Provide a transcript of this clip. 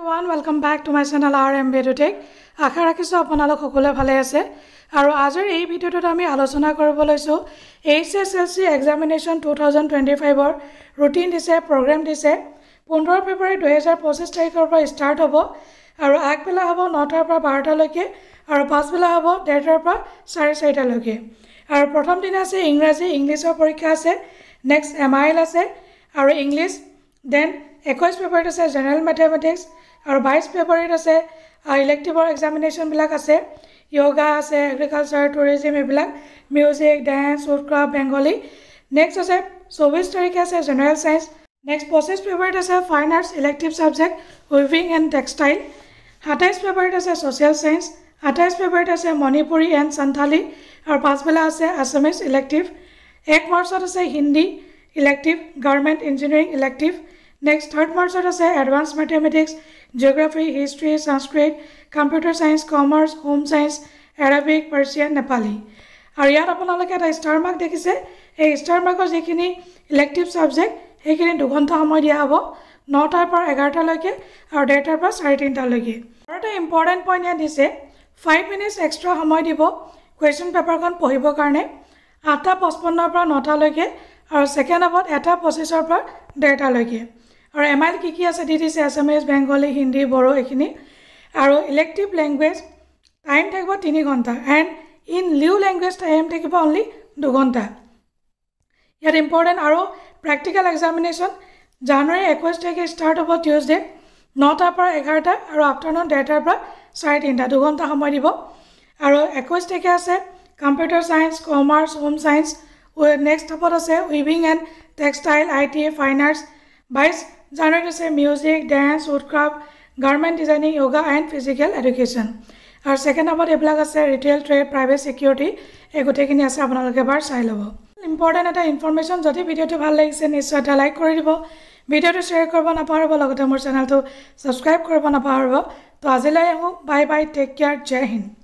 Everyone, welcome back to my channel RMB Tech. আশা ৰাখিছো আপোনালোক সকলোৱে ভালে আছে আৰু আজিৰ এই ভিডিঅটোত আমি আলোচনা কৰিব লৈছো HSLC এক্সামিনেশন 2025 ৰ ৰুটিন দিছে প্ৰগ্ৰাম দিছে 15 ফেব্ৰুৱাৰী 2025 তাৰিখৰ পৰা ষ্টাৰ্ট হ'ব আৰু আগবেলা হ'ব 9টাৰ পৰা 12টা লৈকে আৰু পাছবেলা হ'ব 1:30টাৰ পৰা 4:30টা লৈকে আৰু প্ৰথম দিন আছে ইংলিছৰ পৰীক্ষা আছে নেক্সট MIL আছে আৰু ইংলিছ দেন 21 ফেব্ৰুৱাৰীত আছে জেনাৰেল মেথমেটিক্স আৰু 22 ফেব্ৰুৱাৰীত আছে ইলেক্টিভৰ এক্সামিনেশন বিলাক আছে yoga আছে এগ্ৰিকালচাৰ টুৰিজম এবিলাক music dance woodcraft Bengali next আছে 24 তাৰিখে আছে জেনাৰেল সায়েন্স নেক্সট 25 ফেব্ৰুৱাৰীত আছে fine arts elective subject weaving and textile 27 ফেব্ৰুৱাৰীত আছে সোশ্যাল সায়েন্স 28 ফেব্ৰুৱাৰীত আছে মণিপুৰী এণ্ড সান্থালী আৰু পাঁচবেলা আছে আসামিজ ইলেক্টিভ 1 মাৰ্চত আছে Hindi elective garment engineering elective Next 3rd March আছে advanced mathematics, geography, history, Sanskrit, computer science, commerce, home science, Arabic, Persian, Nepali. আৰু ইয়াত আপোনালোকে এটা ষ্টাৰ মাৰ্ক দেখিছে এই ষ্টাৰ মাৰ্কৰ যিখিনি ইলেক্টিভ সাবজেক্ট সেইখিনি 2 ঘণ্টা সময় দিয়া হ'ব 9টাৰ পৰা 11টা লৈকে আৰু 1:30টাৰ পৰা 3:30টা লৈকে আৰু এটা ইম্পৰ্টেন্ট পইণ্ট ইয়াত দিছে 5 মিনিটছ এক্সট্ৰা সময় দিব কোৱেশ্চন পেপাৰখন পঢ়িবৰ কাৰণে 8:55 পৰা 9টা লৈকে আৰু সেকেন্ড হাফত 1:25 পৰা 1:30টা লৈকে আৰু MIL কি আছে দিছে আসামিজ বেঙ্গলী হিন্দী বড়ো এখিনি আৰু ইলেক্টিভ ল্যাঙ্গুৱেজ টাইম থাকিব 3 ঘণ্টা and in Liu language time থাকিব অনলি 2 ঘণ্টা ইয়াত ইম্পৰ্টেন্ট আৰু প্ৰ্যাকটিক্যাল এক্সামিনেশন জানুৱাৰী 21 তাৰিখে ষ্টাৰ্ট হ'ব টিউজডে 9টাৰ পৰা 11টা আৰু আফটাৰনুন 1:30টাৰ পৰা 3:30টা 2 ঘণ্টা সময় দিব আৰু 21 তাৰিখে আছে computer science commerce home science next হাফত আছে weaving and textile IT fine arts 22 জানুৱাৰীত আছে music dance woodcraft garment designing yoga and physical education আৰু সেকেন্ড হাফত এবিলাক আছে ৰিটেইল ট্ৰেড প্ৰাইভেট সিকিউৰিটি এই গোটেইখিনি আছে আপোনালোকে এবাৰ চাই ল'ব ইম্পৰ্টেন্ট এটা ইনফৰমেশ্যন যদি ভিডিঅ'টো ভাল লাগিছে নিশ্চয় এটা লাইক কৰি দিব ভিডিঅ'টো শ্বেয়াৰ কৰিব নাপাহৰিব লগতে মোৰ চেনেলটো সাবস্ক্ৰাইব কৰিব নাপাহৰিব তো আজিলৈ আহোঁ বাই বাই টেক কেয়াৰ জয় হিন্দ